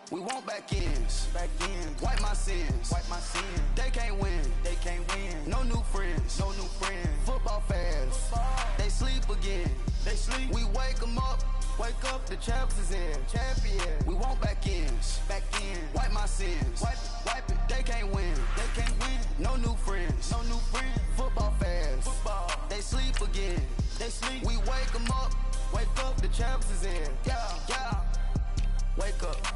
We want back ends. Wipe my sins. They can't win. No new friends. Football fans. They sleep again. We wake them up. The champs is in. We want back ends. Wipe my sins. Wipe it. They can't win. No new friends. Football fans. They sleep again. We wake them up. The champs is in. Yeah. Wake up.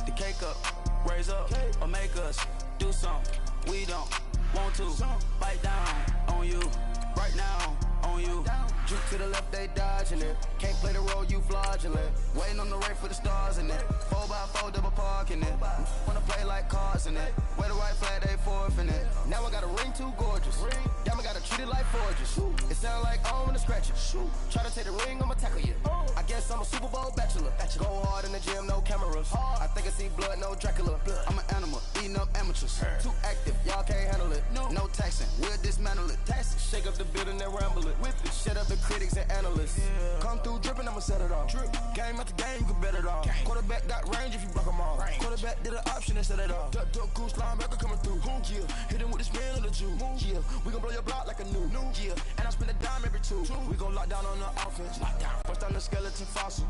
The cake up. Raise up or make us do something. We don't want to bite down on you right now. On you. Juke to the left, they dodging it. Can't play the role, you fraudulent. Waiting on the rain for the stars in it. 4x4 double parking it. Wanna play like cars in it. Wear the white flag, they forfeit it. Now I got a ring too gorgeous. Damn, I gotta treat it like forges. It sound like I wanna scratch it. Try to take the ring, I'ma tackle you. I guess I'm a Super Bowl bachelor. Go hard in the gym, no cameras. I think I see blood, no Dracula. I'm an animal, eating up amateurs. Too active, y'all can't handle it. No taxing, we'll dismantle it. Shake up the building and ramble it. Whip it, shut up the critics and analysts. Come through dripping, I'ma set it off. Game after game, you can bet it off. Quarterback got range if you block them off. Quarterback did an option and set it off. Duck goose linebacker coming through. Yeah, hit him with the spin of the Jew. Yeah, we gon' blow your block like a new. Yeah, and I spend a dime every two. We gon' lock down on the offense. Bust down the skeleton fossil.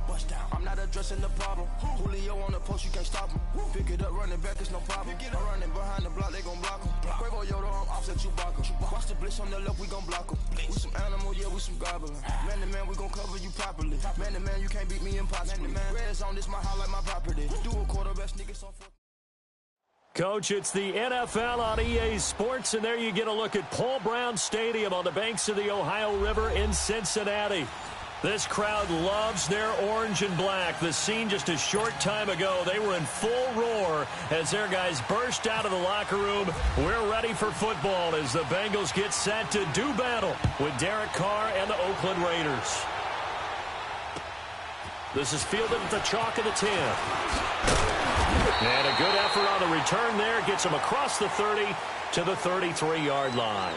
I'm not addressing the problem. Julio on the post, you can't stop him. Pick it up, running back, it's no problem. I'm running behind the block, they gon' block him. Quavo Yoda, I'm offset Chewbacca. Watch the blitz on the left, we gon' block him. We some animal, yeah, we some goblin. Man to man, we gon' cover you properly. Man to man, you can't beat me impossibly. Red zone, this my highlight, my property. Do a quarterback sneakers on foot. Coach, it's the NFL on EA Sports, and there you get a look at Paul Brown Stadium on the banks of the Ohio River in Cincinnati. This crowd loves their orange and black. The scene just a short time ago, they were in full roar as their guys burst out of the locker room. We're ready for football as the Bengals get set to do battle with Derek Carr and the Oakland Raiders. This is fielded at the chalk of the 10. And a good effort on the return there. Gets him across the 30 to the 33-yard line.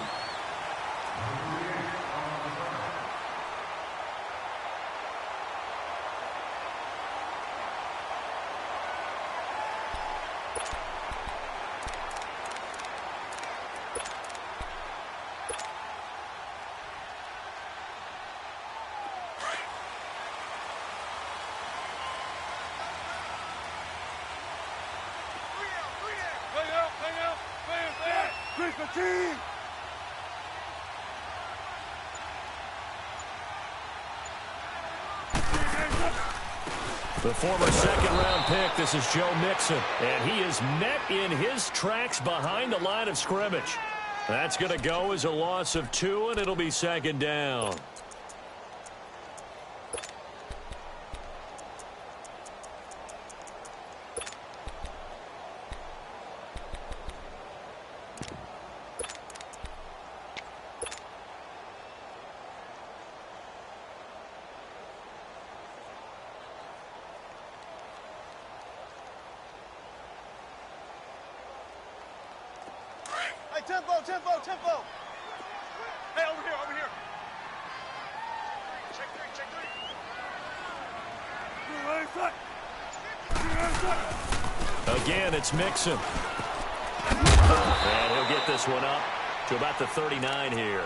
The former second-round pick, this is Joe Mixon, and he is met in his tracks behind the line of scrimmage. That's going to go as a loss of 2, and it'll be second down. Tempo. Hey, over here. Check three. Again, it's Mixon. And he'll get this one up to about the 39 here.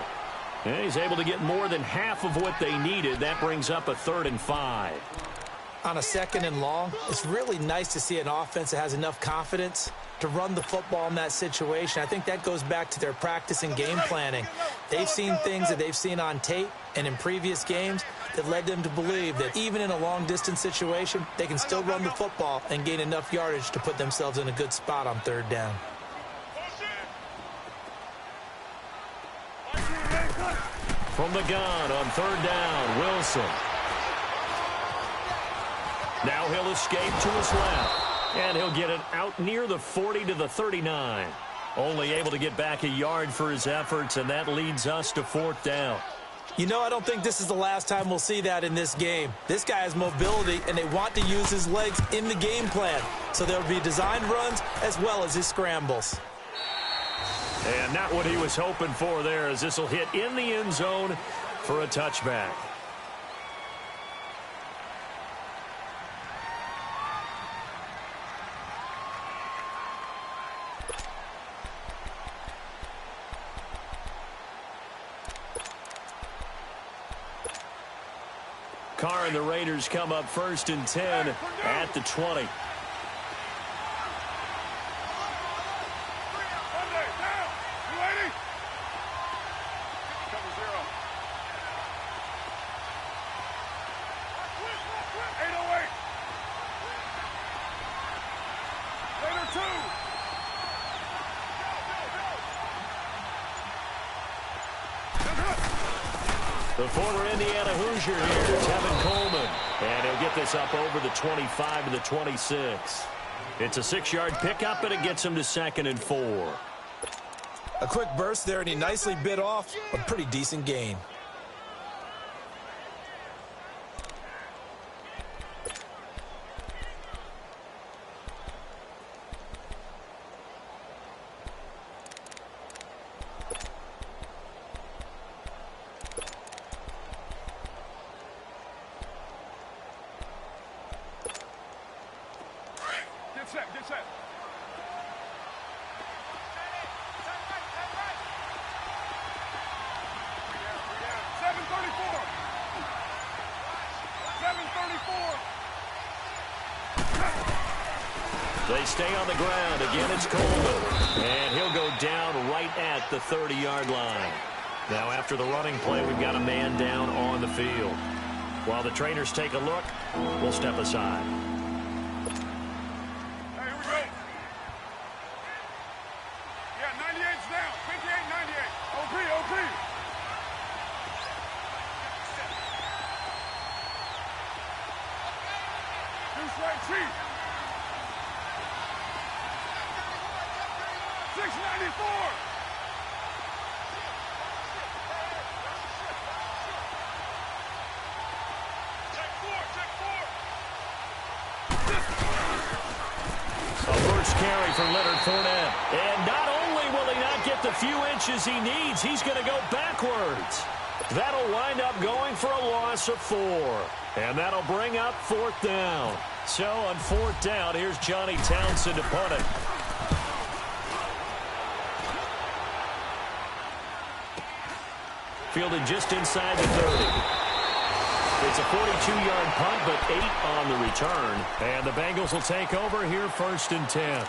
And he's able to get more than half of what they needed. That brings up a 3rd and 5. On a 2nd and long, it's really nice to see an offense that has enough confidence to run the football in that situation. I think that goes back to their practice and game planning. They've seen things that they've seen on tape and in previous games that led them to believe that even in a long-distance situation, they can still run the football and gain enough yardage to put themselves in a good spot on 3rd down. From the gun on 3rd down, Wilson. Now he'll escape to his left. And he'll get it out near the 40 to the 39. Only able to get back a yard for his efforts, and that leads us to 4th down. You know, I don't think this is the last time we'll see that in this game. This guy has mobility, and they want to use his legs in the game plan. So there'll be designed runs as well as his scrambles. And not what he was hoping for there, as this will hit in the end zone for a touchback. Carr and the Raiders come up 1st and 10 at the 20. The former Indiana Hoosier here, Tevin Coleman. And he'll get this up over the 25 to the 26. It's a 6-yard pickup, and it gets him to 2nd and 4. A quick burst there, and he nicely bit off a pretty decent gain. Get set. 7:34. They stay on the ground. Again, it's Coleman. And he'll go down right at the 30-yard line. Now, after the running play, we've got a man down on the field. While the trainers take a look, we'll step aside. Carry for Leonard Fournette. And not only will he not get the few inches he needs, he's going to go backwards. That'll wind up going for a loss of 4. And that'll bring up 4th down. So on 4th down, here's Johnny Townsend to punt it. Fielded just inside the 30. It's a 42-yard punt, but 8 on the return. And the Bengals will take over here 1st and 10.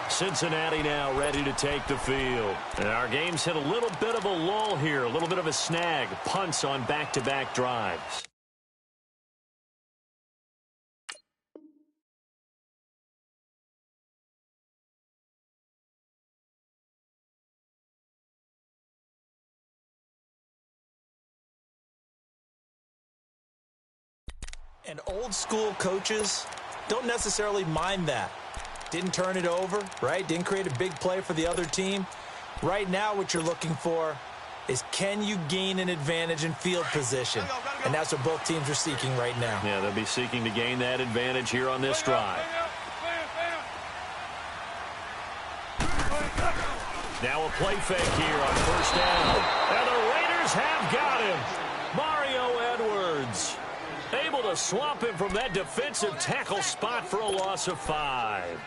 Cincinnati now ready to take the field. And our game's hit a little bit of a lull here, a little bit of a snag. Punts on back-to-back drives. And old-school coaches don't necessarily mind that. Didn't turn it over, right? Didn't create a big play for the other team. Right now, what you're looking for is, can you gain an advantage in field position? And that's what both teams are seeking right now. Yeah, they'll be seeking to gain that advantage here on this drive. Now a play fake here on 1st down. And the Raiders have got him. Mario Edwards able to swamp him from that defensive tackle spot for a loss of 5.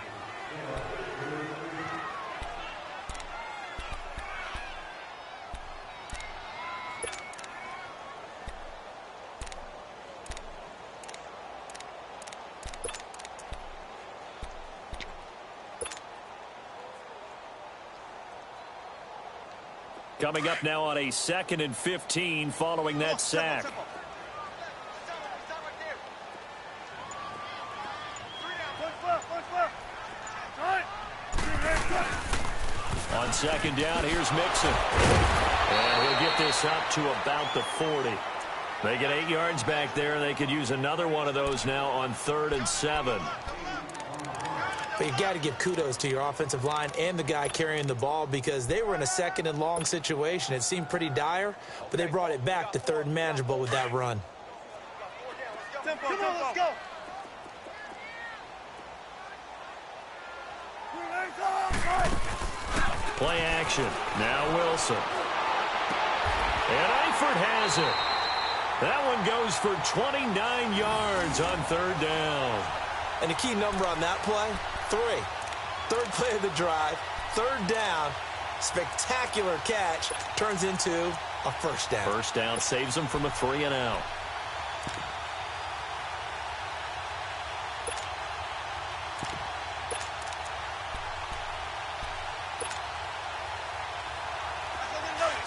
Coming up now on a 2nd and 15 following that sack. On 2nd down, here's Mixon. And he'll get this up to about the 40. They get 8 yards back there. They could use another one of those now on 3rd and 7. But you've got to give kudos to your offensive line and the guy carrying the ball, because they were in a 2nd and long situation. It seemed pretty dire, but they brought it back to 3rd and manageable with that run. Come on, let's go. Play action. Now Wilson. And Eifert has it. That one goes for 29 yards on 3rd down. And the key number on that play, 3. 3rd play of the drive, 3rd down, spectacular catch, turns into a 1st down. 1st down saves them from a 3-and-out.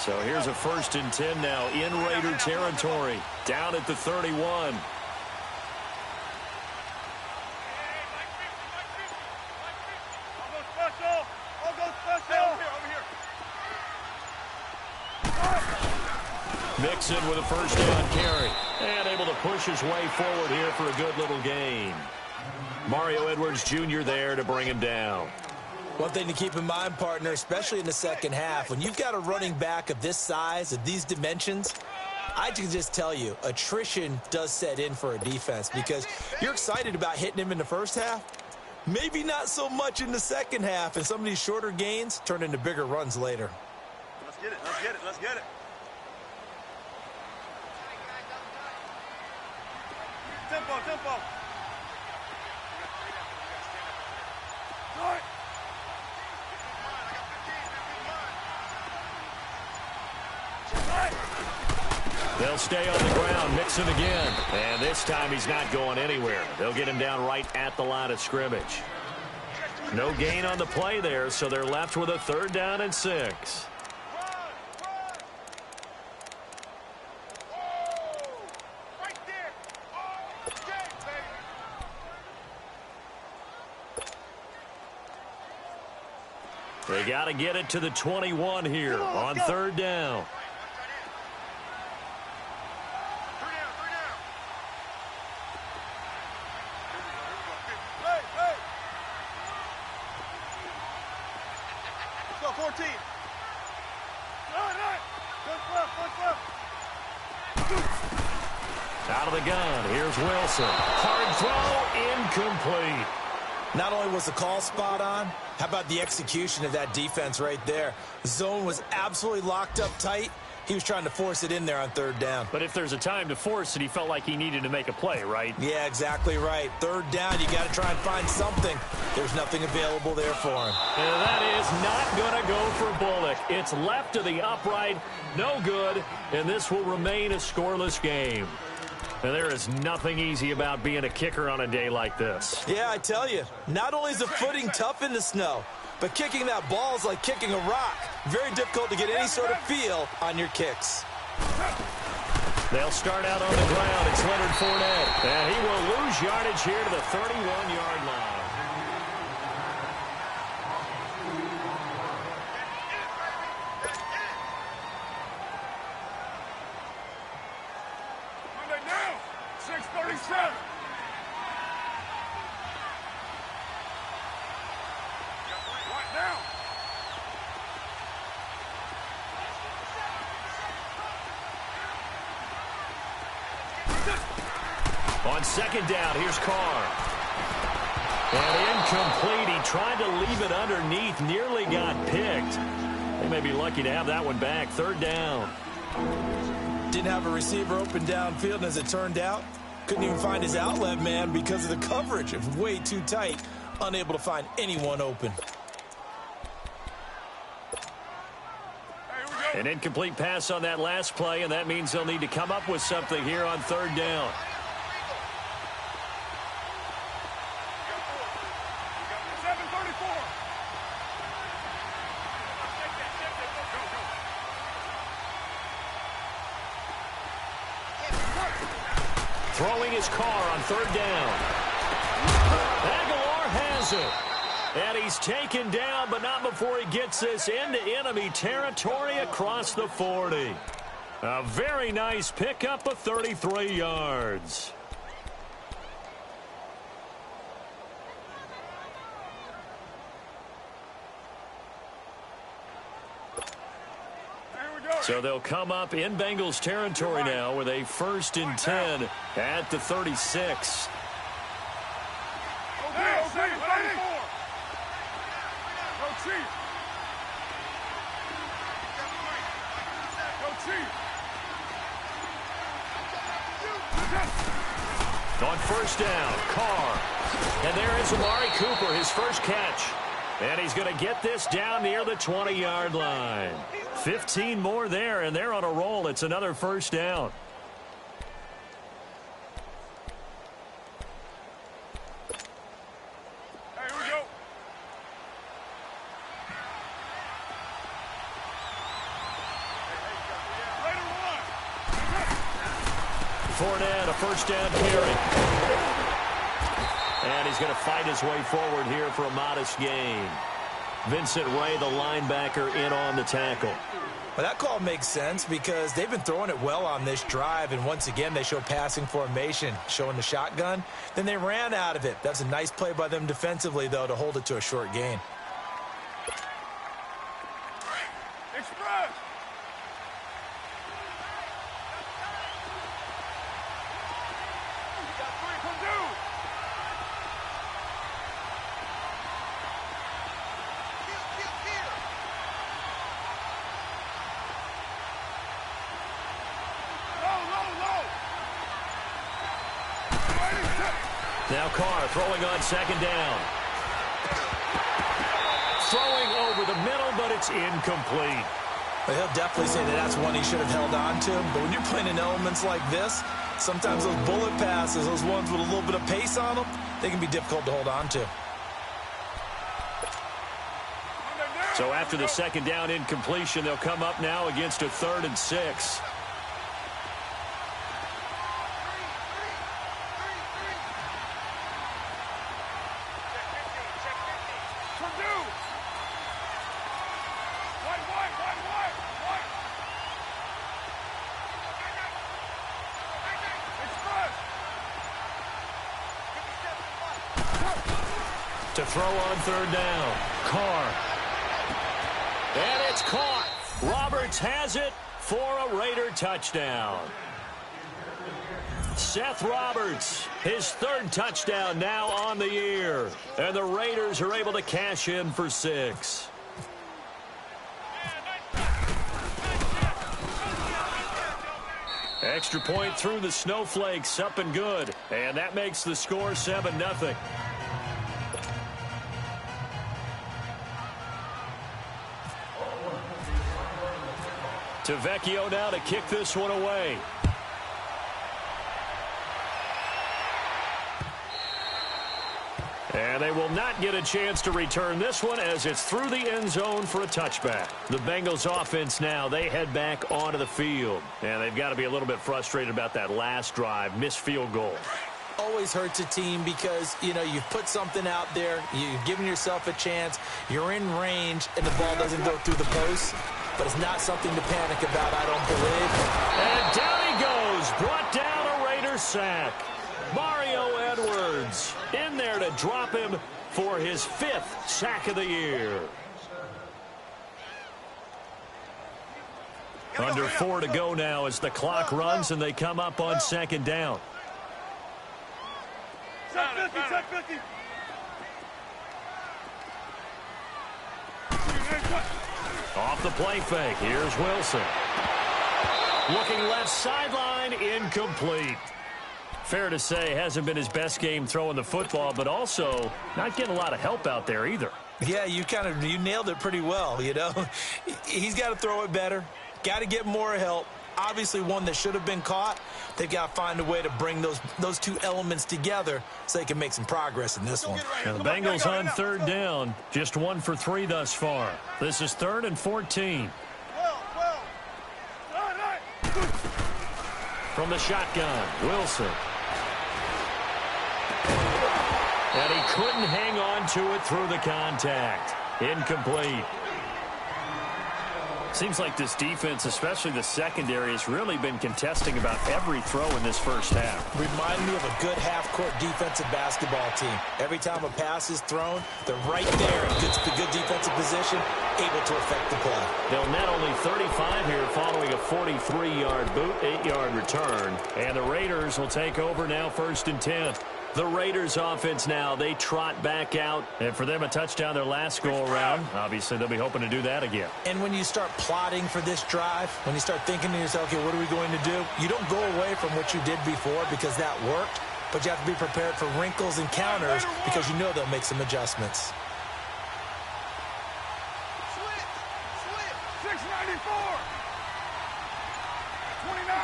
So here's a 1st and 10 now in Raider territory, down at the 31. Mixon with a 1st down carry and able to push his way forward here for a good little gain. Mario Edwards Jr. there to bring him down. One thing to keep in mind, partner, especially in the second half, when you've got a running back of this size, of these dimensions, I can just tell you, attrition does set in for a defense because you're excited about hitting him in the first half. Maybe not so much in the second half, and some of these shorter gains turn into bigger runs later. Let's get it, let's get it, let's get it. Tempo, tempo. They'll stay on the ground, Mixon again. And this time he's not going anywhere. They'll get him down right at the line of scrimmage. No gain on the play there, so they're left with a 3rd down and 6. They got to get it to the 21 here on 3rd down. Let's go, 14. Out of the gun, here's Wilson. Hard throw, incomplete. Not only was the call spot on, how about the execution of that defense right there? The zone was absolutely locked up tight. He was trying to force it in there on 3rd down. But if there's a time to force it, he felt like he needed to make a play, right? Yeah, exactly right. 3rd down, you got to try and find something. There's nothing available there for him. And that is not going to go for Bullock. It's left to the upright, no good, and this will remain a scoreless game. And there is nothing easy about being a kicker on a day like this. Yeah, I tell you, not only is the footing tough in the snow, but kicking that ball is like kicking a rock. Very difficult to get any sort of feel on your kicks. They'll start out on the ground. It's Leonard Fournette. And he will lose yardage here to the 31-yard line. On 2nd down, here's Carr. And incomplete. He tried to leave it underneath, nearly got picked. They may be lucky to have that one back. 3rd down. Didn't have a receiver open downfield, and as it turned out, couldn't even find his outlet man because of the coverage. It was way too tight, unable to find anyone open. An incomplete pass on that last play, and that means they'll need to come up with something here on 3rd down. Throwing his Carr on 3rd down. Aguilar has it. And he's taken down, but not before he gets this into enemy territory across the 40. A very nice pickup of 33 yards. So they'll come up in Bengals territory now with a 1st and 10 at the 36. On 1st down, Carr. And there is Amari Cooper, his first catch. And he's going to get this down near the 20-yard line. 15 more there, and they're on a roll. It's another 1st down. Fournette, a first down carry. And he's going to fight his way forward here for a modest gain. Vincent Ray, the linebacker, in on the tackle. Well, that call makes sense because they've been throwing it well on this drive, and once again they show passing formation, showing the shotgun. Then they ran out of it. That's a nice play by them defensively, though, to hold it to a short gain. Express. You got 3, come do. Now Carr throwing on second down. Throwing over the middle, but it's incomplete. Well, he'll definitely say that that's one he should have held on to. But when you're playing in elements like this, sometimes those bullet passes, those ones with a little bit of pace on them, they can be difficult to hold on to. So after the second down incompletion, they'll come up now against a 3rd and 6. To throw on 3rd down. Carr. And it's caught. Roberts has it for a Raider touchdown. Seth Roberts, his 3rd touchdown now on the year. And the Raiders are able to cash in for 6. Extra point through the snowflakes, up and good. And that makes the score 7-0. To Vecchio now to kick this one away. And they will not get a chance to return this one as it's through the end zone for a touchback. The Bengals offense now, they head back onto the field. And they've got to be a little bit frustrated about that last drive, missed field goal. Always hurts a team because, you know, you've put something out there, you've given yourself a chance, you're in range, and the ball doesn't go through the post. But it's not something to panic about, I don't believe. And down he goes, brought down a Raider sack. Mario Edwards in there to drop him for his 5th sack of the year. Under 4 to go now as the clock runs and they come up on 2nd down. Check 50, check 50. Off the play fake, here's Wilson. Looking left sideline, incomplete. Fair to say, hasn't been his best game throwing the football, but also not getting a lot of help out there either. Yeah, you nailed it pretty well, you know. He's got to throw it better, got to get more help. Obviously one that should have been caught. They've got to find a way to bring those two elements together so they can make some progress in this one. Now the Bengals on 3rd down, just 1 for 3 thus far. This is 3rd and 14. From the shotgun, Wilson. And he couldn't hang on to it through the contact. Incomplete. Seems like this defense, especially the secondary, has really been contesting about every throw in this first half. Remind me of a good half-court defensive basketball team. Every time a pass is thrown, they're right there in good defensive position, able to affect the play. They'll net only 35 here following a 43-yard boot, 8-yard return. And the Raiders will take over now 1st and 10. The Raiders offense now, they trot back out. And for them, a touchdown their last go-around. Obviously, they'll be hoping to do that again. And when you start plotting for this drive, when you start thinking to yourself, okay, what are we going to do? You don't go away from what you did before because that worked. But you have to be prepared for wrinkles and counters because you know they'll make some adjustments. Switch. 694. 29.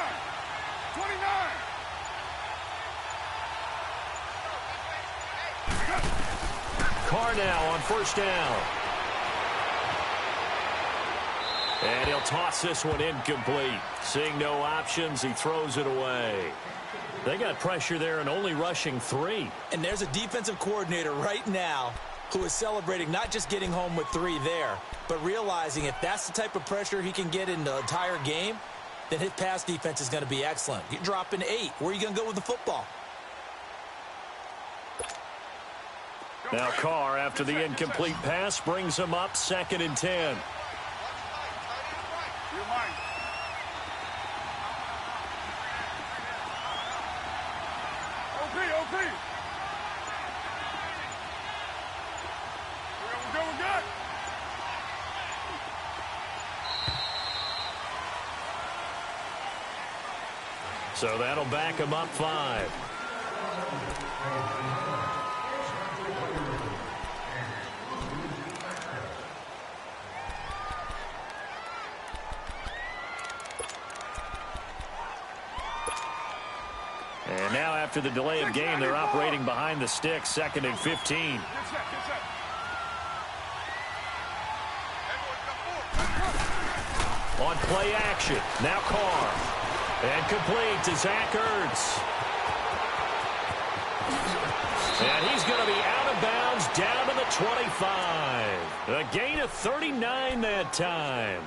29. Carr now on 1st down. And he'll toss this one incomplete. Seeing no options, he throws it away. They got pressure there and only rushing 3. And there's a defensive coordinator right now who is celebrating not just getting home with 3 there, but realizing if that's the type of pressure he can get in the entire game, then his pass defense is going to be excellent. You're dropping 8. Where are you going to go with the football? Now Carr, after the incomplete pass, brings him up 2nd and 10. You're mine. OP. We're good. So that'll back him up 5. And now after the delay of game, they're operating behind the sticks, 2nd and 15. On play action, now Carr. And complete to Zach Ertz. And he's going to be out of bounds down to the 25. A gain of 39 that time.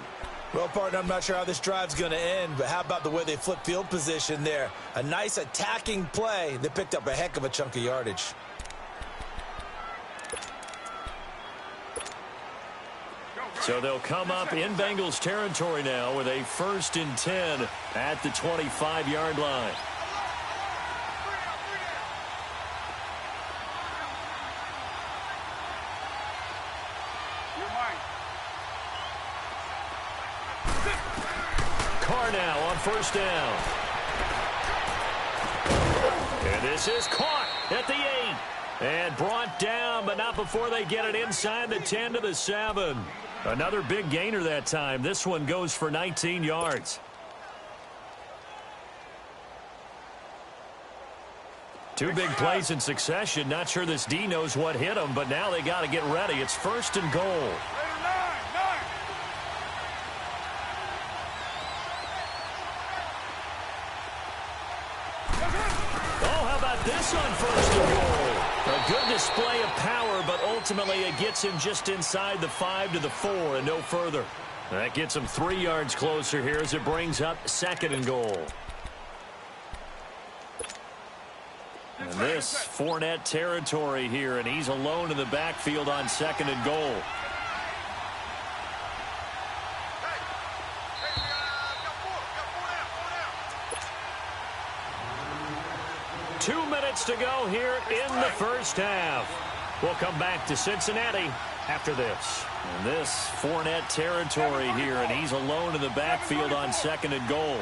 Well, partner, I'm not sure how this drive's going to end, but how about the way they flip field position there? A nice attacking play. They picked up a heck of a chunk of yardage. So they'll come up in Bengals territory now with a 1st and 10 at the 25-yard line. Carr now on 1st down. And this is caught at the 8. And brought down, but not before they get it inside the 10 to the 7. Another big gainer that time. This one goes for 19 yards. Two big plays in succession. Not sure this D knows what hit him, but now they got to get ready. It's 1st and goal. Oh, how about this on 1st and goal? A good display of power, but ultimately it gets him just inside the 5 to the 4 and no further. That gets him 3 yards closer here as it brings up 2nd and goal. And this Fournette territory here, and he's alone in the backfield on 2nd and goal. Two minutes to go here in the first half. We'll come back to Cincinnati after this. And this Fournette territory here, and he's alone in the backfield on 2nd and goal.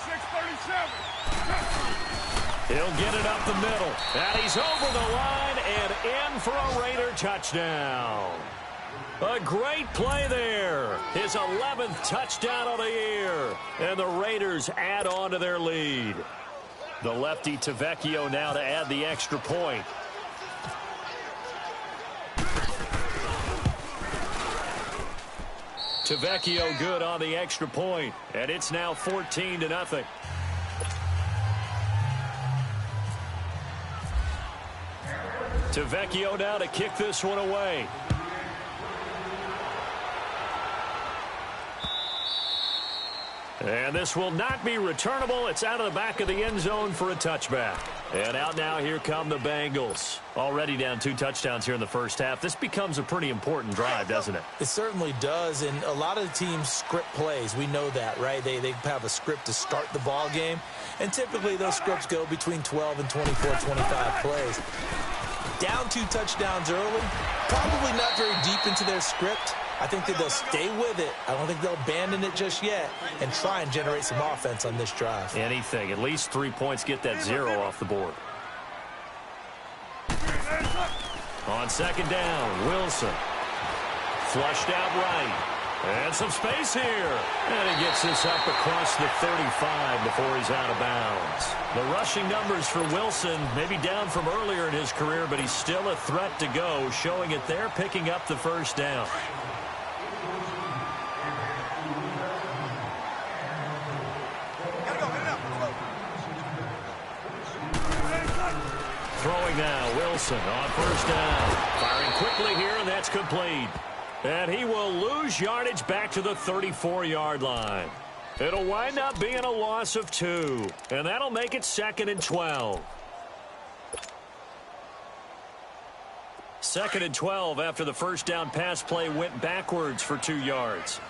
6:37. He'll get it up the middle. And he's over the line and in for a Raider touchdown. A great play there. His 11th touchdown of the year. And the Raiders add on to their lead. The lefty Tavecchio now to add the extra point. Tavecchio good on the extra point. And it's now 14-0. Tavecchio now to kick this one away. And this will not be returnable. It's out of the back of the end zone for a touchback. And out now, here come the Bengals. Already down 2 touchdowns here in the first half. This becomes a pretty important drive, doesn't it? It certainly does, and a lot of the teams script plays. We know that, right? They have a script to start the ball game, and typically those scripts go between 12 and 24, 25 plays. Down 2 touchdowns early, probably not very deep into their script. I think that they'll stay with it. I don't think they'll abandon it just yet and try and generate some offense on this drive. Anything. At least 3 points, get that 0 off the board. On 2nd down, Wilson. Flushed out right. And some space here. And he gets this up across the 35 before he's out of bounds. The rushing numbers for Wilson maybe down from earlier in his career, but he's still a threat to go, showing it there, picking up the first down. Throwing now, Wilson on first down. Firing quickly here, and that's complete. And he will lose yardage back to the 34-yard line. It'll wind up being a loss of 2, and that'll make it 2nd and 12. 2nd and 12 after the first down pass play went backwards for 2 yards.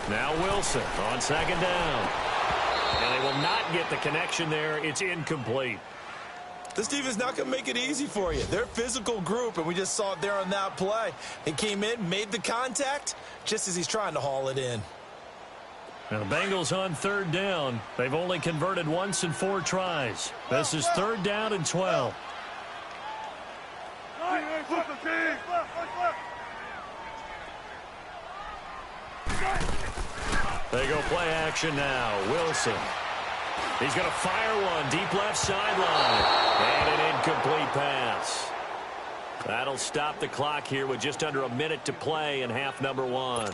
Now Wilson on 2nd down. And they will not get the connection there. It's incomplete. This defense is not going to make it easy for you. They're a physical group, and we just saw it there on that play. He came in, made the contact, just as he's trying to haul it in. Now the Bengals on 3rd down. They've only converted once in 4 tries. This is 3rd down and 12. They go play action now. Wilson. He's going to fire one deep left sideline. And an incomplete pass. That'll stop the clock here with just under a minute to play in half number 1.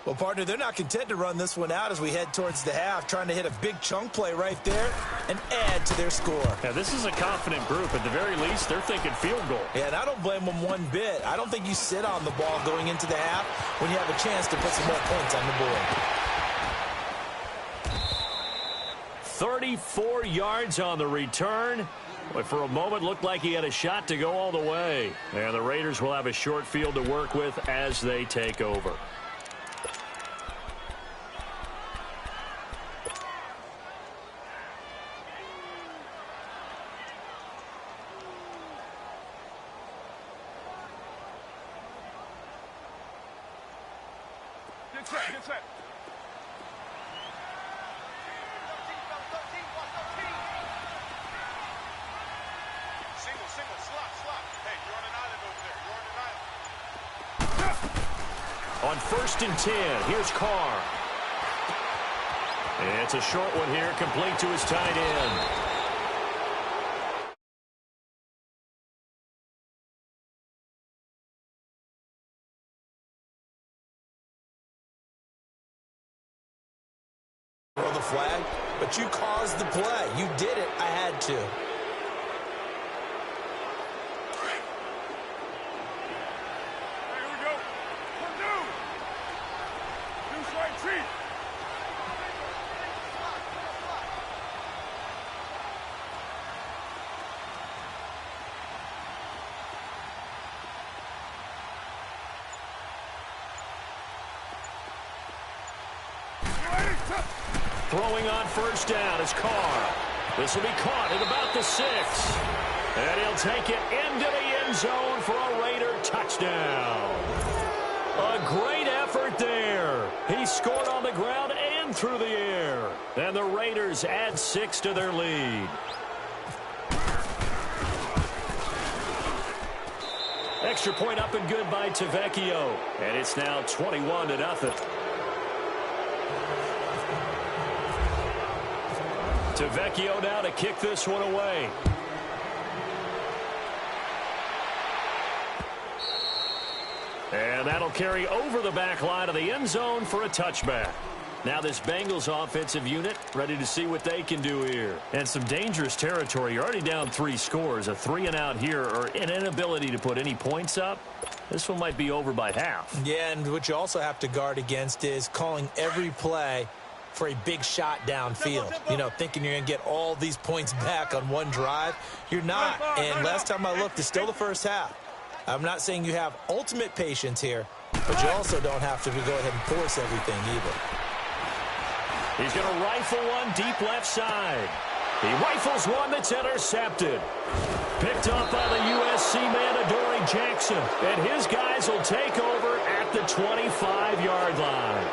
Well, partner, they're not content to run this one out as we head towards the half, trying to hit a big chunk play right there and add to their score. Yeah, this is a confident group. At the very least, they're thinking field goal. Yeah, and I don't blame them one bit. I don't think you sit on the ball going into the half when you have a chance to put some more points on the board. 34 yards on the return. But for a moment, looked like he had a shot to go all the way. And the Raiders will have a short field to work with as they take over. Get set. Single, slot. Hey, you're on an island over there. On 1st and 10, here's Carr. And it's a short one here, complete to his tight end. Throw the flag, but you caused the play. You did it. I had to. Here we go. Deuce right, Chief. Throwing on 1st down is Carr. This will be caught at about the 6. And he'll take it into the end zone for a Raider touchdown. A great effort there. He scored on the ground and through the air. And the Raiders add 6 to their lead. Extra point up and good by Tavecchio. And it's now 21-0. Tavecchio now to kick this one away. And that'll carry over the back line of the end zone for a touchback. Now this Bengals offensive unit ready to see what they can do here. And some dangerous territory. You're already down 3 scores. A 3-and-out here or an inability to put any points up. This one might be over by half. Yeah, and what you also have to guard against is calling every play for a big shot downfield. You know, thinking you're going to get all these points back on one drive. You're not. And last time I looked, it's still the first half. I'm not saying you have ultimate patience here, but you also don't have to go ahead and force everything either. He's going to rifle one deep left side. He rifles one that's intercepted. Picked off by the USC man, Adoree Jackson. And his guys will take over at the 25-yard line.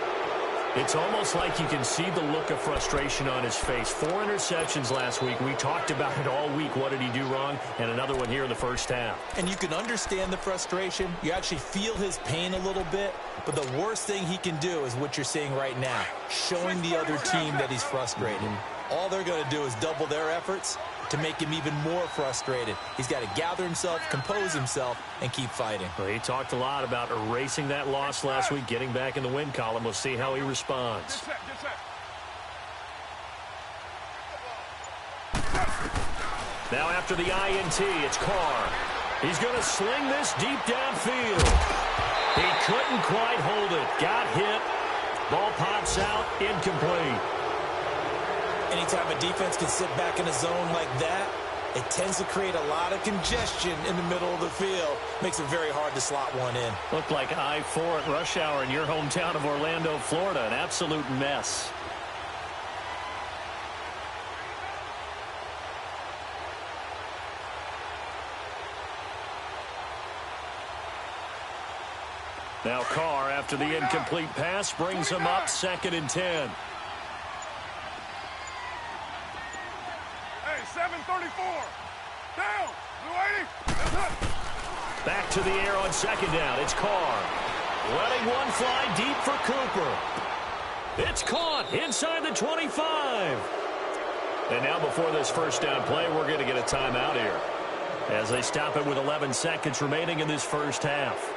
It's almost like you can see the look of frustration on his face. 4 interceptions last week. We talked about it all week. What did he do wrong? And another one here in the first half. And you can understand the frustration. You actually feel his pain a little bit. But the worst thing he can do is what you're seeing right now, showing the other team that he's frustrated. All they're going to do is double their efforts, to make him even more frustrated. He's got to gather himself, compose himself, and keep fighting. Well, he talked a lot about erasing that loss last week, getting back in the win column. We'll see how he responds. Now after the INT, it's Carr. He's going to sling this deep downfield. He couldn't quite hold it. Got hit. Ball pops out, incomplete. Anytime a defense can sit back in a zone like that, it tends to create a lot of congestion in the middle of the field. Makes it very hard to slot one in. Looked like I-4 at rush hour in your hometown of Orlando, Florida. An absolute mess. Now Carr, after the incomplete pass, brings him up 2nd and 10. Hey, 7:34. Down. Blue 80. Back to the air on 2nd down. It's Carr. Letting one fly deep for Cooper. It's caught inside the 25. And now before this first down play, we're going to get a timeout here as they stop it with 11 seconds remaining in this first half.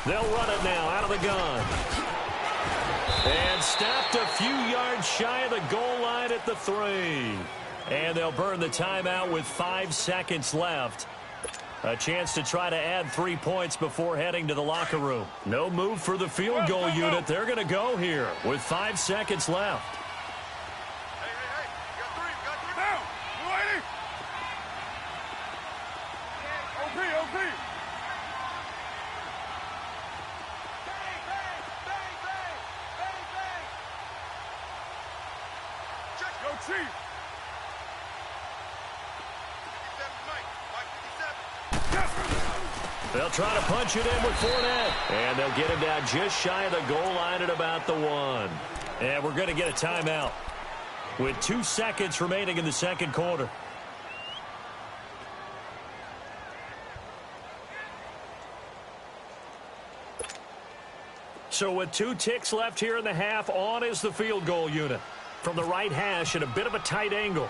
They'll run it now out of the gun. And stopped a few yards shy of the goal line at the 3. And they'll burn the timeout with 5 seconds left. A chance to try to add 3 points before heading to the locker room. No move for the field goal unit. They're going to go here with 5 seconds left. Hey, you got 3. Down. Blue 80. OP. Chief. They'll try to punch it in with Fournette. And they'll get him down just shy of the goal line at about the 1. And we're going to get a timeout with 2 seconds remaining in the second quarter. So with 2 ticks left here in the half, on is the field goal unit. From the right hash at a bit of a tight angle.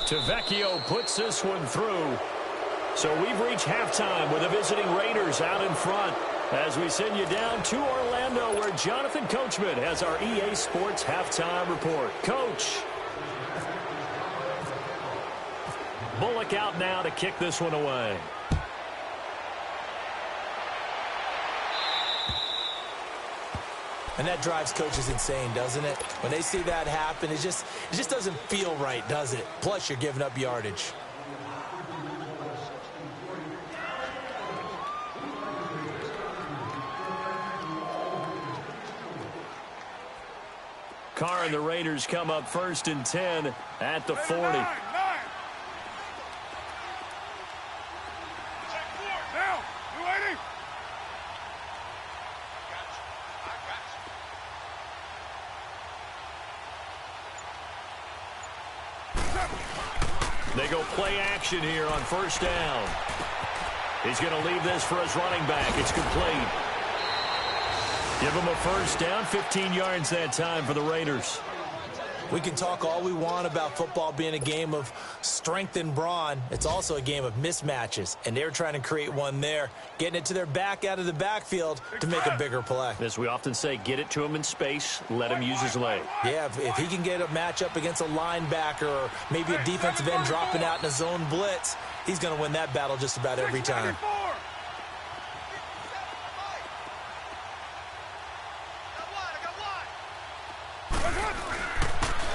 Tavecchio puts this one through. So we've reached halftime with the visiting Raiders out in front as we send you down to Orlando where Jonathan Coachman has our EA Sports halftime report. Coach. Bullock out now to kick this one away. And that drives coaches insane, doesn't it? When they see that happen, it just doesn't feel right, does it? Plus, you're giving up yardage. Carr and the Raiders come up 1st and 10 at the 40. Down. Blue 80. They go play action here on 1st down. He's going to leave this for his running back. It's complete. Give him a 1st down, 15 yards that time for the Raiders. We can talk all we want about football being a game of strength and brawn. It's also a game of mismatches, and they're trying to create one there, getting it to their back out of the backfield to make a bigger play. As we often say, get it to him in space, let him use his leg. Yeah, if he can get a matchup against a linebacker or maybe a defensive end dropping out in a zone blitz, he's going to win that battle just about every time.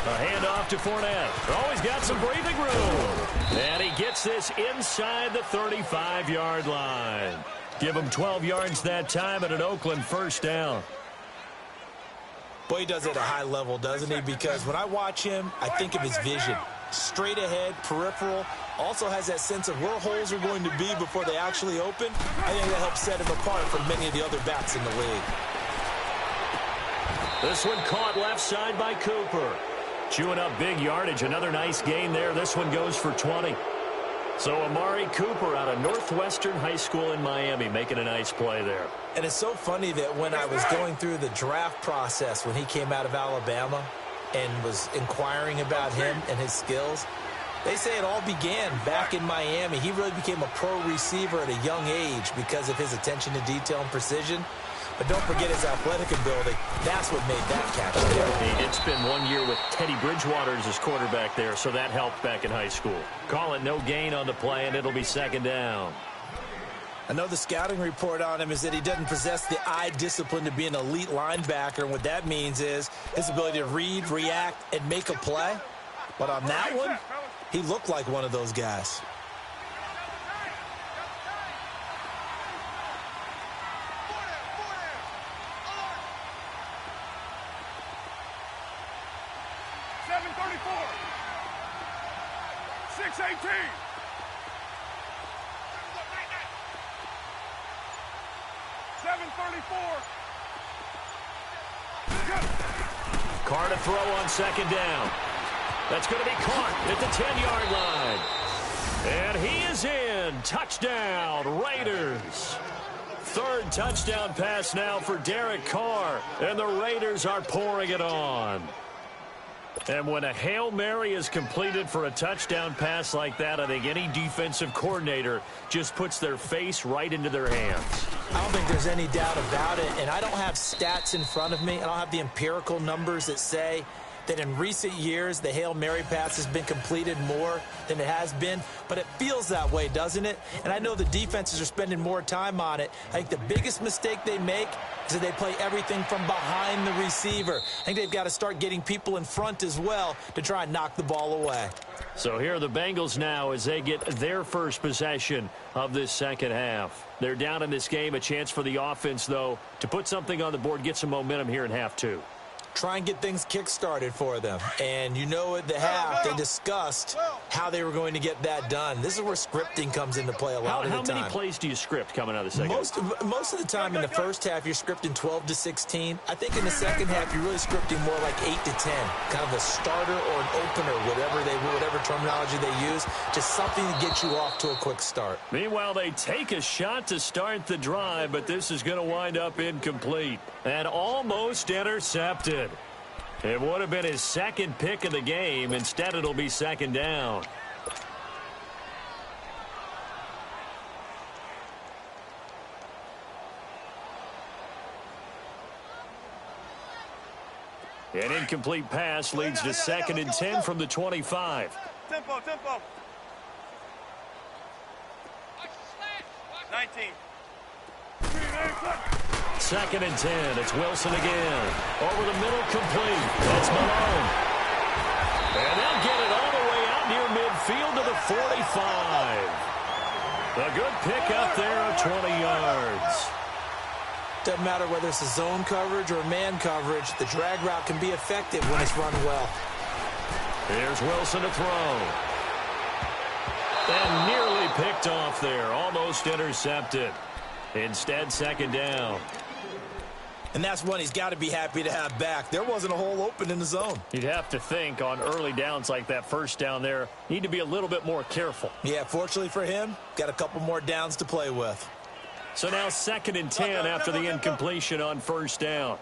A handoff to Fournette. Always got some breathing room. And he gets this inside the 35-yard line. Give him 12 yards that time at an Oakland 1st down. Boy, he does it at a high level, doesn't he? Because when I watch him, I think of his vision. straight ahead, peripheral, also has that sense of where holes are going to be before they actually open. I think that helps set him apart from many of the other backs in the league. This one caught left side by Cooper. Chewing up big yardage. Another nice gain there. This one goes for 20. So Amari Cooper out of Northwestern High School in Miami making a nice play there. And it's so funny that when I was going through the draft process when he came out of Alabama and was inquiring about him and his skills, they say it all began back in Miami. He really became a pro receiver at a young age because of his attention to detail and precision. But don't forget his athletic ability. That's what made that catch there. He did spend 1 year with Teddy Bridgewater as his quarterback there, so that helped back in high school. Call it no gain on the play, and it'll be second down. I know the scouting report on him is that he doesn't possess the eye discipline to be an elite linebacker, and what that means is his ability to read, react, and make a play. But on that one, he looked like one of those guys. Carr to throw on second down. That's going to be caught at the 10-yard line. And he is in. Touchdown, Raiders. Third touchdown pass now for Derek Carr. And the Raiders are pouring it on. And when a Hail Mary is completed for a touchdown pass like that, I think any defensive coordinator just puts their face right into their hands. I don't think there's any doubt about it, and I don't have stats in front of me. I don't have the empirical numbers that say that in recent years the Hail Mary pass has been completed more than it has been, but it feels that way, doesn't it? And I know the defenses are spending more time on it. I think the biggest mistake they make is that they play everything from behind the receiver. I think they've got to start getting people in front as well to try and knock the ball away. So here are the Bengals now as they get their first possession of this second half. They're down in this game. A chance for the offense, though, to put something on the board, get some momentum here in half two. Try and get things kick-started for them. And you know at the half, they discussed how they were going to get that done. This is where scripting comes into play a lot of the time. How many plays do you script coming out of the second half? Most of the time in the first half, you're scripting 12 to 16. I think in the second half, you're really scripting more like 8 to 10. Kind of a starter or an opener, whatever terminology they use. Just something to get you off to a quick start. Meanwhile, they take a shot to start the drive, but this is going to wind up incomplete and almost intercepted. It would have been his second pick of the game. Instead, it'll be second down. An incomplete pass leads to 2nd and 10 from the 25. Tempo. 19. 2nd and 10. It's Wilson again. Over the middle, complete. That's Malone. And they'll get it all the way out near midfield to the 45. A good pick up there of 20 yards. Doesn't matter whether it's a zone coverage or man coverage. The drag route can be effective when it's run well. Here's Wilson to throw. And nearly picked off there. Almost intercepted. Instead, second down. And that's one he's got to be happy to have back. There wasn't a hole open in the zone. You'd have to think on early downs like that first down there, need to be a little bit more careful. Yeah, fortunately for him, got a couple more downs to play with. So now 2nd and 10 after the incompletion on first down.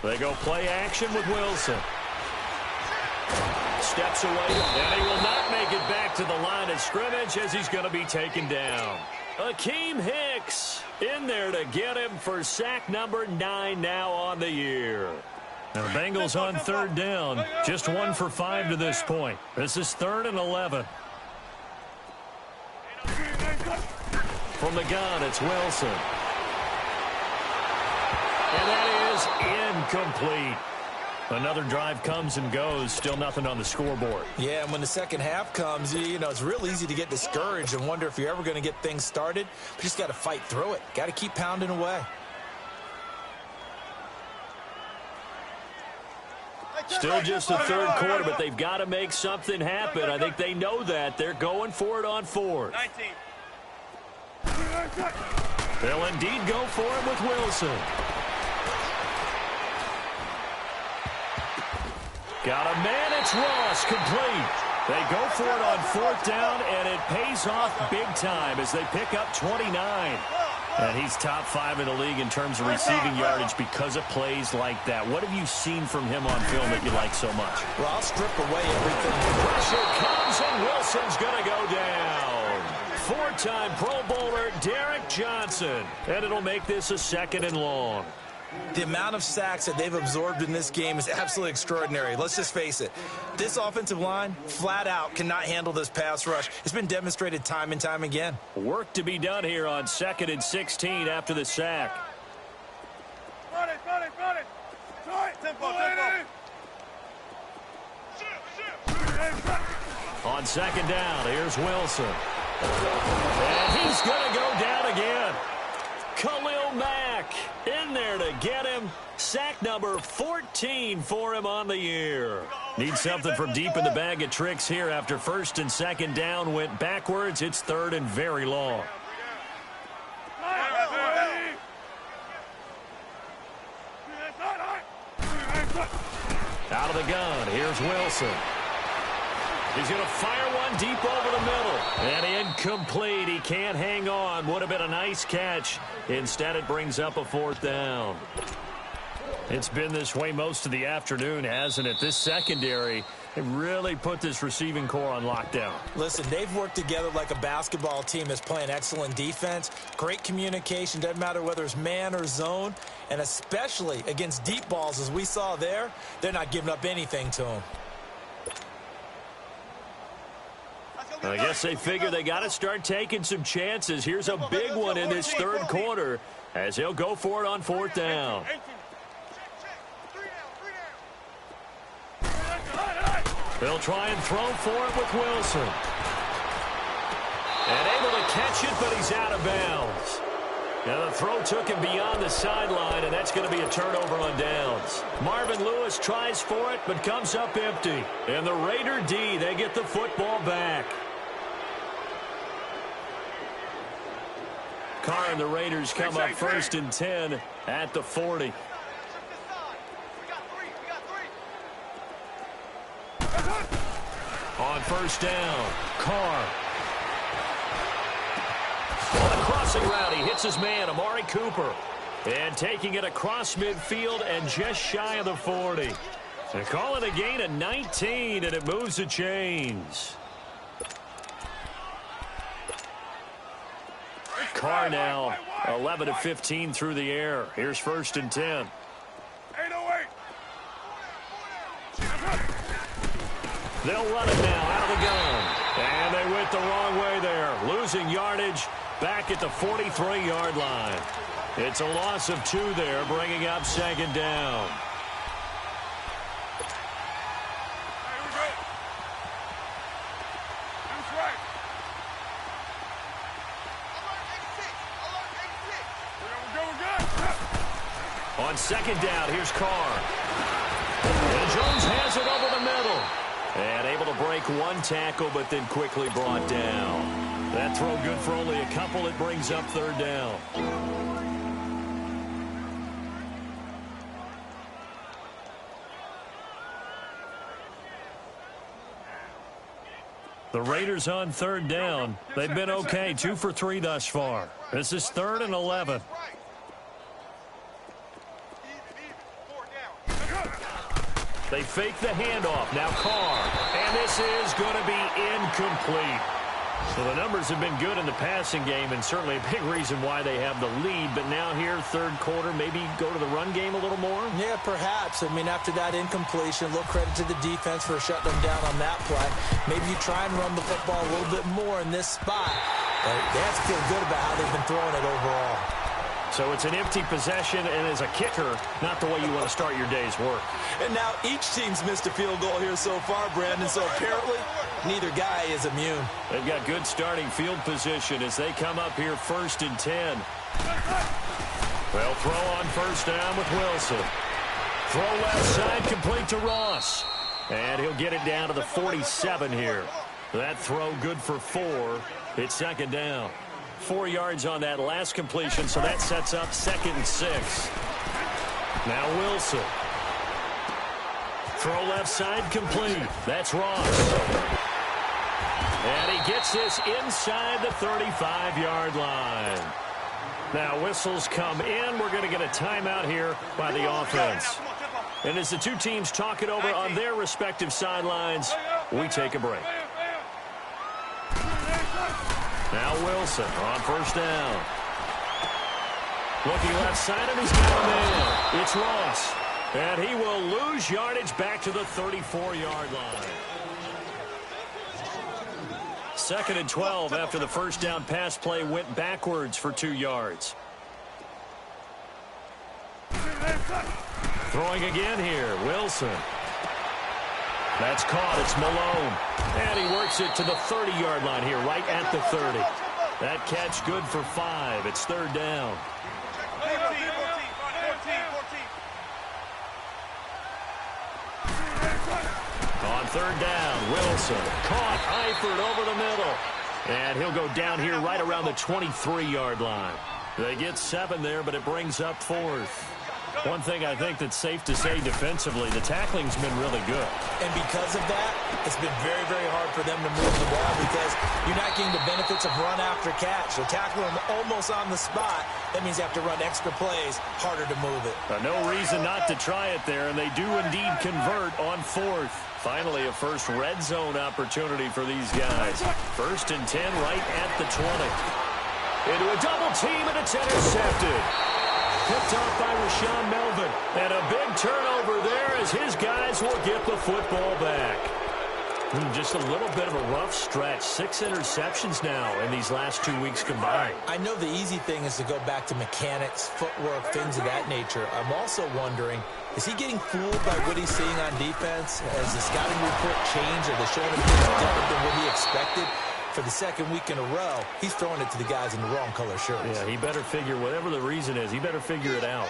They go play action with Wilson. Steps away, and he will not make it back to the line of scrimmage as he's going to be taken down. Akeem Hicks in there to get him for sack number 9 now on the year. Now the Bengals on third down, just 1 for 5 to this point. This is 3rd and 11. From the gun, it's Wilson. And that is incomplete. Another drive comes and goes, still nothing on the scoreboard. Yeah, and when the second half comes, you know, it's real easy to get discouraged and wonder if you're ever going to get things started. But you just got to fight through it. Got to keep pounding away. Still just the third quarter, but they've got to make something happen. I think they know that. They're going for it on fourth. 19. They'll indeed go for it with Wilson. Got a man, it's Ross, complete. They go for it on fourth down, and it pays off big time as they pick up 29. And he's top 5 in the league in terms of receiving yardage because of plays like that. What have you seen from him on film that you like so much? Well, I'll strip away everything. Pressure comes, and Wilson's going to go down. 4-time Pro Bowler Derek Johnson. And it'll make this a 2nd and long. The amount of sacks that they've absorbed in this game is absolutely extraordinary. Let's just face it. This offensive line, flat out, cannot handle this pass rush. It's been demonstrated time and time again. Work to be done here on 2nd and 16 after the sack. Run it. Tempo. On 2nd down, here's Wilson. And he's going to go down again. Khalil Mack in there to get him. Sack number 14 for him on the year. Need something from deep in the bag of tricks here after 1st and 2nd down went backwards. It's 3rd and very long. Out of the gun, here's Wilson. He's going to fire one deep over the middle. And incomplete. He can't hang on. Would have been a nice catch. Instead, it brings up a 4th down. It's been this way most of the afternoon, hasn't it? This secondary, they really put this receiving core on lockdown. Listen, they've worked together like a basketball team that's playing excellent defense. Great communication. Doesn't matter whether it's man or zone. And especially against deep balls, as we saw there, they're not giving up anything to them. I guess they figure they got to start taking some chances. Here's a big one in this 3rd quarter as he'll go for it on 4th down. They'll try and throw for it with Wilson. And able to catch it, but he's out of bounds. Now the throw took him beyond the sideline, and that's going to be a turnover on downs. Marvin Lewis tries for it, but comes up empty. And the Raider D, they get the football back. Carr and the Raiders come up 1st and 10 at the 40. On 1st down, Carr. On a crossing route, he hits his man, Amari Cooper. And taking it across midfield and just shy of the 40. They call it a gain of 19, and it moves the chains. Carr now 11 of 15 through the air. Here's 1st and 10. 808. They'll run it now out of the gun. And they went the wrong way there. Losing yardage back at the 43-yard line. It's a loss of 2 there, bringing up 2nd down. On 2nd down, here's Carr. And Jones has it over the middle. And able to break 1 tackle, but then quickly brought down. That throw good for only a couple. It brings up 3rd down. The Raiders on 3rd down. They've been okay, 2 for 3 thus far. This is 3rd and 11. They fake the handoff. Now Carr. And this is going to be incomplete. So the numbers have been good in the passing game, and certainly a big reason why they have the lead. But now here, 3rd quarter, maybe go to the run game a little more? Yeah, perhaps. I mean, after that incompletion, a little credit to the defense for shutting them down on that play. Maybe you try and run the football a little bit more in this spot. But they have to feel good about how they've been throwing it overall. So it's an empty possession, and as a kicker, not the way you want to start your day's work. And now each team's missed a field goal here so far, Brandon, so apparently neither guy is immune. They've got good starting field position as they come up here 1st and 10. They'll throw on 1st down with Wilson. Throw left side complete to Ross. And he'll get it down to the 47 here. That throw good for 4. It's 2nd down. 4 yards on that last completion, so that sets up 2nd and 6. Now Wilson. Throw left side complete. That's Ross. And he gets this inside the 35-yard line. Now whistles come in. We're going to get a timeout here by the offense. And as the two teams talk it over on their respective sidelines, we take a break. Now Wilson on 1st down. Looking left side, and he's got a man. It's Ross. And he will lose yardage back to the 34-yard line. 2nd and 12 after the 1st down pass play went backwards for 2 yards. Throwing again here, Wilson. That's caught. It's Malone. And he works it to the 30-yard line here, right at the 30. That catch good for 5. It's 3rd down. On 3rd down, Wilson. Caught. Eifert over the middle. And he'll go down here right around the 23-yard line. They get 7 there, but it brings up 4th. One thing I think that's safe to say defensively, the tackling's been really good. And because of that, it's been very, very hard for them to move the ball because you're not getting the benefits of run after catch. They're tackling them almost on the spot. That means you have to run extra plays, harder to move it. No reason not to try it there, and they do indeed convert on 4th. Finally, a first red zone opportunity for these guys. 1st and 10 right at the 20. Into a double team, and it's intercepted. Picked off by Rashawn Melvin. And a big turnover there as his guys will get the football back. Just a little bit of a rough stretch. 6 interceptions now in these last 2 weeks combined. I know the easy thing is to go back to mechanics, footwork, things of that nature. I'm also wondering, is he getting fooled by what he's seeing on defense? Has the scouting report changed? Are they showing him things different than what he expected? For the 2nd week in a row, he's throwing it to the guys in the wrong color shirts. Yeah, he better figure, whatever the reason is, he better figure it out.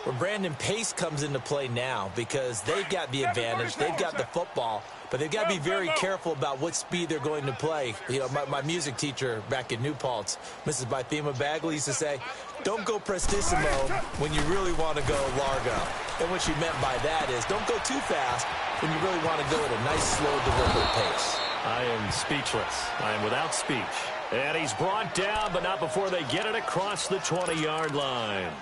Well, Brandon, pace comes into play now because they've got the advantage. They've got the football, but they've got to be very careful about what speed they're going to play. You know, my music teacher back in New Paltz, Mrs. Bythema Bagley, used to say, don't go prestissimo when you really want to go largo. And what she meant by that is don't go too fast when you really want to go at a nice, slow, deliberate pace. I am speechless. I am without speech. And he's brought down, but not before they get it across the 20-yard line.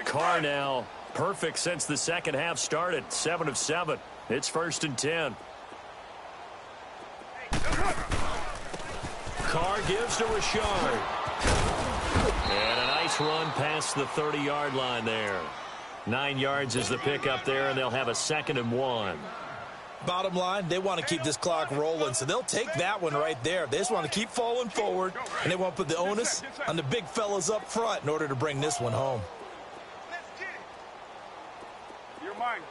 Carr now perfect since the 2nd half started. 7 of 7. It's 1st and 10. Carr gives to Richard. And a nice run past the 30-yard line there. 9 yards is the pickup there, and they'll have a 2nd and 1. Bottom line, they want to keep this clock rolling, so they'll take that one right there. They just want to keep falling forward, and they want to put the onus on the big fellas up front in order to bring this one home. You're mine.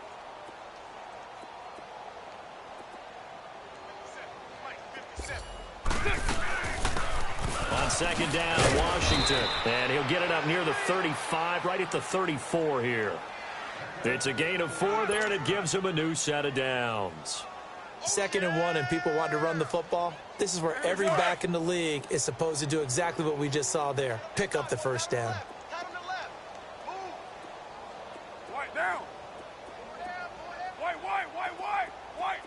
On 2nd down, Washington. And he'll get it up near the 35, right at the 34 here. It's a gain of 4 there, and it gives him a new set of downs. 2nd and 1, and people want to run the football. This is where every back in the league is supposed to do exactly what we just saw there. Pick up the 1st down. White down. White.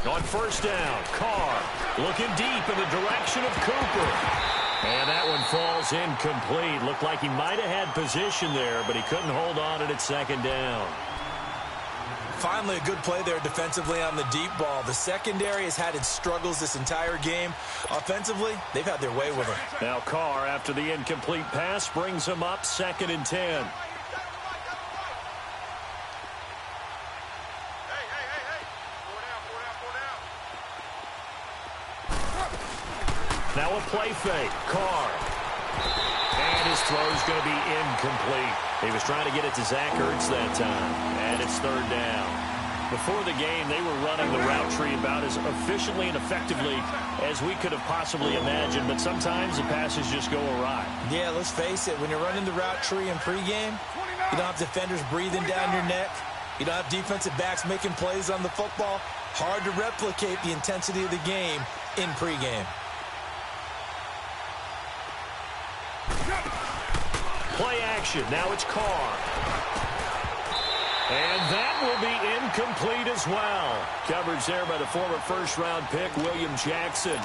On 1st down, Carr looking deep in the direction of Cooper. And that one falls incomplete. Looked like he might have had position there, but he couldn't hold on it at 2nd down. Finally, a good play there defensively on the deep ball. The secondary has had its struggles this entire game. Offensively, they've had their way with him. Now Carr, after the incomplete pass, brings him up 2nd and 10. Now a play fake. Carr. And his throw's going to be incomplete. He was trying to get it to Zach Ertz that time. And it's third down. Before the game, they were running the route tree about as efficiently and effectively as we could have possibly imagined, but sometimes the passes just go awry. Yeah, let's face it, when you're running the route tree in pregame, you don't have defenders breathing down your neck. You don't have defensive backs making plays on the football. Hard to replicate the intensity of the game in pregame. Play action. Now it's Carr. And that will be incomplete as well. Coverage there by the former first-round pick, William Jackson.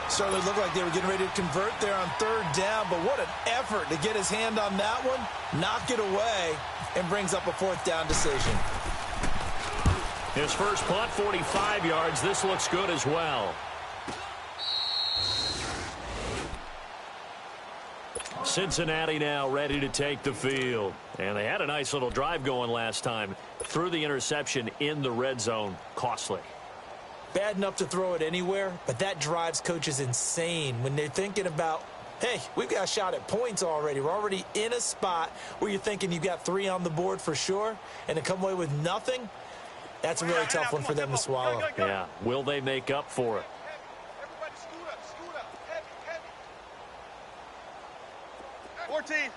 Certainly looked like they were getting ready to convert there on third down, but what an effort to get his hand on that one, knock it away, and brings up a fourth down decision. His first punt, 45 yards. This looks good as well. Cincinnati now ready to take the field. And they had a nice little drive going last time. Threw the interception in the red zone. Costly. Bad enough to throw it anywhere, but that drives coaches insane when they're thinking about, hey, we've got a shot at points already. We're already in a spot where you're thinking you've got 3 on the board for sure, and to come away with nothing, that's a really tough one for them to swallow. Yeah, will they make up for it? 14.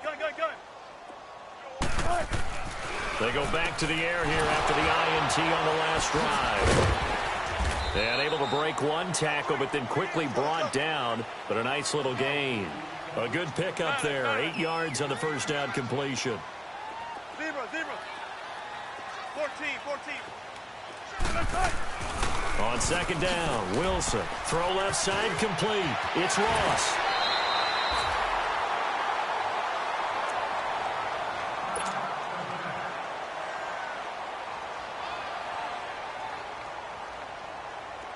Gun. They go back to the air here after the INT on the last drive. And able to break one tackle, but then quickly brought down. But a nice little gain. A good pickup there. 8 yards on the first down completion. Zebra. 14. On second down, Wilson. Throw left side complete. It's Ross.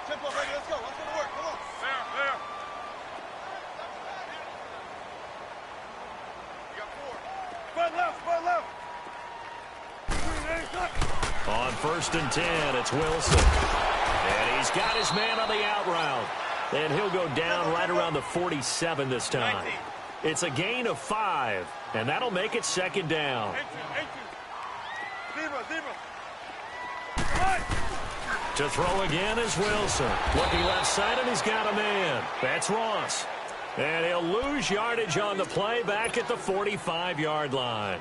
Tempo ready, let's go. Let's go to work. Come on. There. You got 4. Spread left. On first and 10, it's Wilson. And he's got his man on the out route. And he'll go down right around the 47 this time. It's a gain of 5, and that'll make it second down. 18. Zebra. To throw again is Wilson. Looking left side, and he's got a man. That's Ross. And he'll lose yardage on the play back at the 45-yard line.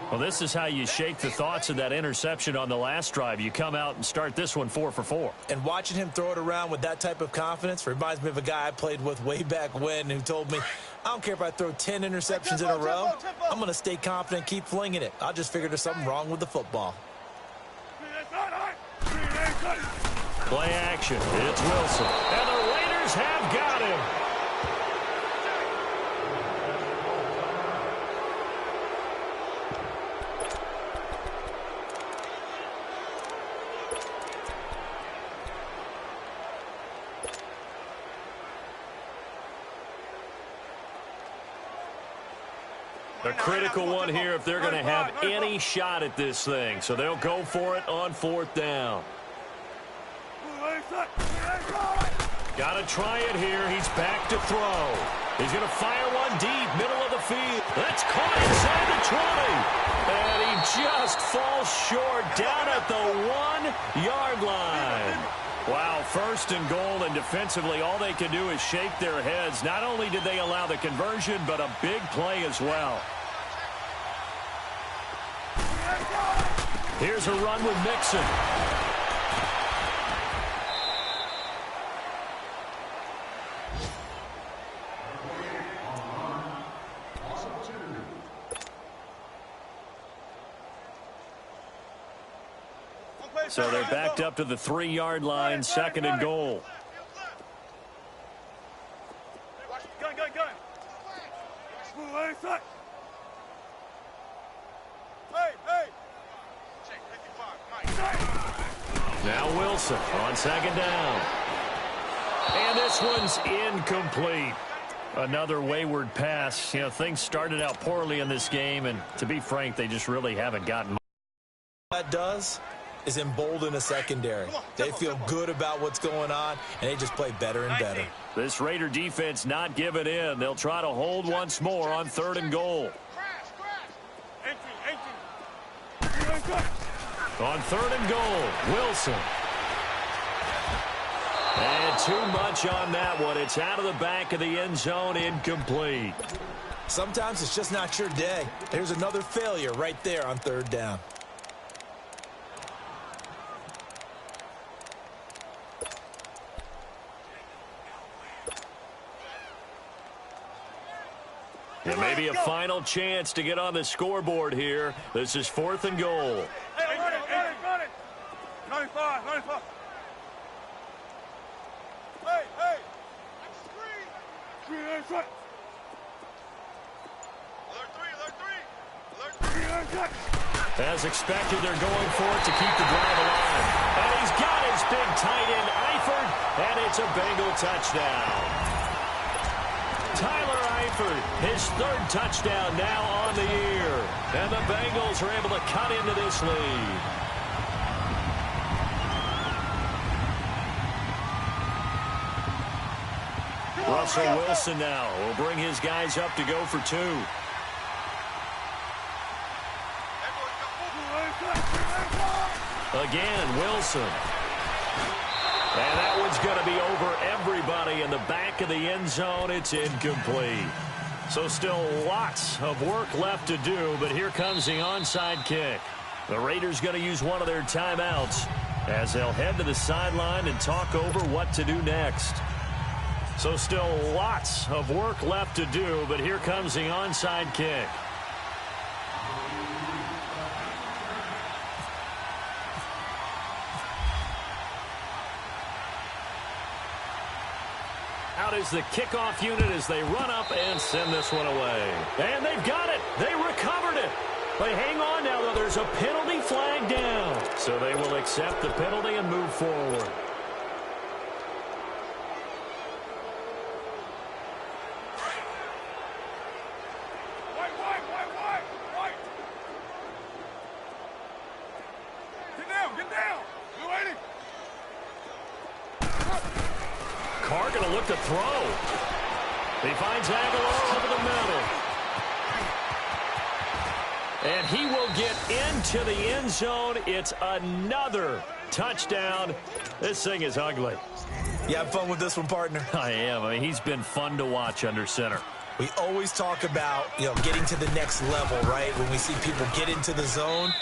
Well, this is how you shake the thoughts of that interception on the last drive. You come out and start this one 4 for 4. And watching him throw it around with that type of confidence reminds me of a guy I played with way back when who told me, I don't care if I throw 10 interceptions in a row. I'm going to stay confident, keep flinging it. I just figured there's something wrong with the football. Play action. It's Wilson. And the Raiders have got him. A critical one here if they're going to have any shot at this thing. So they'll go for it on fourth down. Got to try it here. He's back to throw. He's going to fire one deep, middle of the field. That's caught inside the 20. And he just falls short down at the 1-yard line. Wow, first and goal, and defensively all they can do is shake their heads. Not only did they allow the conversion, but a big play as well. Here's a run with Mixon. So they're backed up to the 3-yard line, second and goal. Gun. Hey. Now Wilson on second down. And this one's incomplete. Another wayward pass. You know, things started out poorly in this game, and to be frank, they just really haven't gotten much. That does, is embolden a secondary. They feel good about what's going on, and they just play better and better. This Raider defense not giving in. They'll try to hold once more on 3rd and goal. On 3rd and goal, Wilson. And too much on that one. It's out of the back of the end zone, incomplete. Sometimes it's just not your day. There's another failure right there on 3rd down. And maybe a final chance to get on the scoreboard here. This is 4th and goal. Hey, run it. 95. Hey. Screen in front. Alert 3. As expected, they're going for it to keep the drive alive. And he's got his big tight end, Eifert, and it's a Bengal touchdown. Tyler Eifert, his 3rd touchdown now on the year. And the Bengals are able to cut into this lead. Russell Wilson now will bring his guys up to go for 2. Again, Wilson. And that one's going to be over everybody in the back of the end zone. It's incomplete. So still lots of work left to do, but here comes the onside kick. The Raiders going to use one of their timeouts as they'll head to the sideline and talk over what to do next. So still lots of work left to do, but here comes the onside kick. Out is the kickoff unit as they run up and send this one away. And they've got it. They recovered it. But hang on now, though. There's a penalty flag down. So they will accept the penalty and move forward. White. Get down. You waiting? Carr going to look to throw. He finds Aguilar over the middle. And he will get into the end zone. It's another touchdown. This thing is ugly. You have fun with this one, partner? I am. I mean, he's been fun to watch under center. We always talk about, getting to the next level, right? When we see people get into the zone.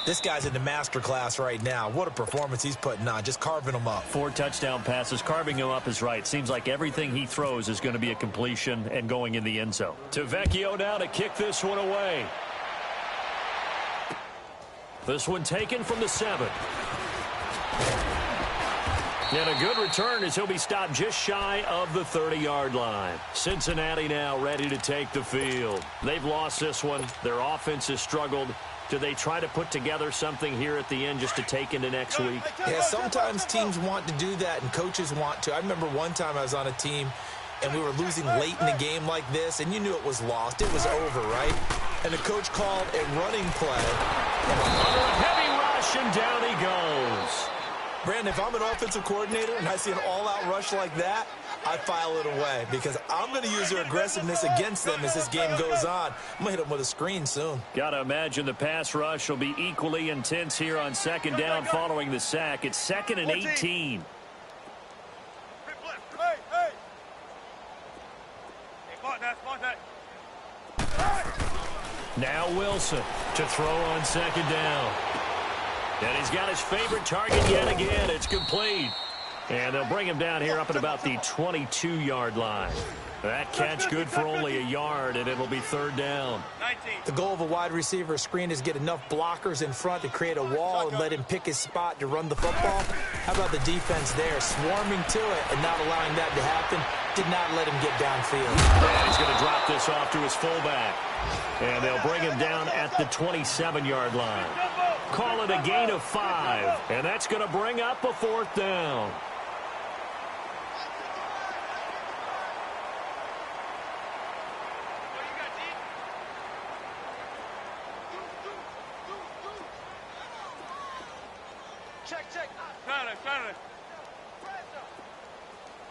This guy's in the master class right now. What a performance he's putting on, just carving them up. 4 touchdown passes. Carving him up is right. Seems like everything he throws is going to be a completion and going in the end zone. To Vecchio now to kick this one away. This one taken from the 7. And a good return as he'll be stopped just shy of the 30-yard line. Cincinnati now ready to take the field. They've lost this one. Their offense has struggled. Do they try to put together something here at the end just to take into next week? Yeah, sometimes teams want to do that and coaches want to. I remember one time I was on a team and we were losing late in the game like this, and you knew it was lost. It was over, right? And the coach called a running play. Under a heavy rush, and down he goes. Brandon, if I'm an offensive coordinator and I see an all-out rush like that, I file it away because I'm going to use their aggressiveness against them as this game goes on. I'm going to hit them with a screen soon. Got to imagine the pass rush will be equally intense here on 2nd down following the sack. It's 2nd and 18. Now Wilson to throw on 2nd down. And he's got his favorite target yet again. It's complete. And they'll bring him down here up at about the 22-yard line. That catch good for only a yard, and it'll be 3rd down. The goal of a wide receiver screen is get enough blockers in front to create a wall and let him pick his spot to run the football. How about the defense there, swarming to it and not allowing that to happen? Did not let him get downfield. And he's going to drop this off to his fullback. And they'll bring him down at the 27-yard line. Call it a gain of 5, and that's going to bring up a 4th down. Saturday.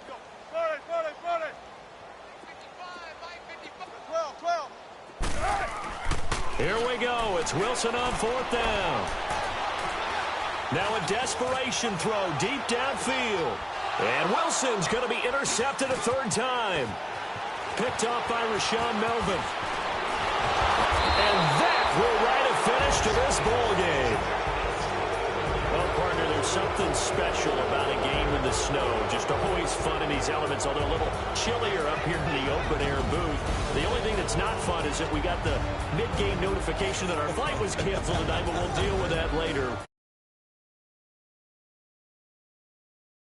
Go. 40. 12. Here we go. It's Wilson on 4th down. Now a desperation throw deep downfield. And Wilson's going to be intercepted a 3rd time. Picked off by Rashawn Melvin. And that will write a finish to this ball game. Well, partner, there's something special about a game in the snow. Just always fun in these elements, although a little chillier up here in the open-air booth. The only thing that's not fun is that we got the mid-game notification that our flight was canceled tonight, but we'll deal with that later.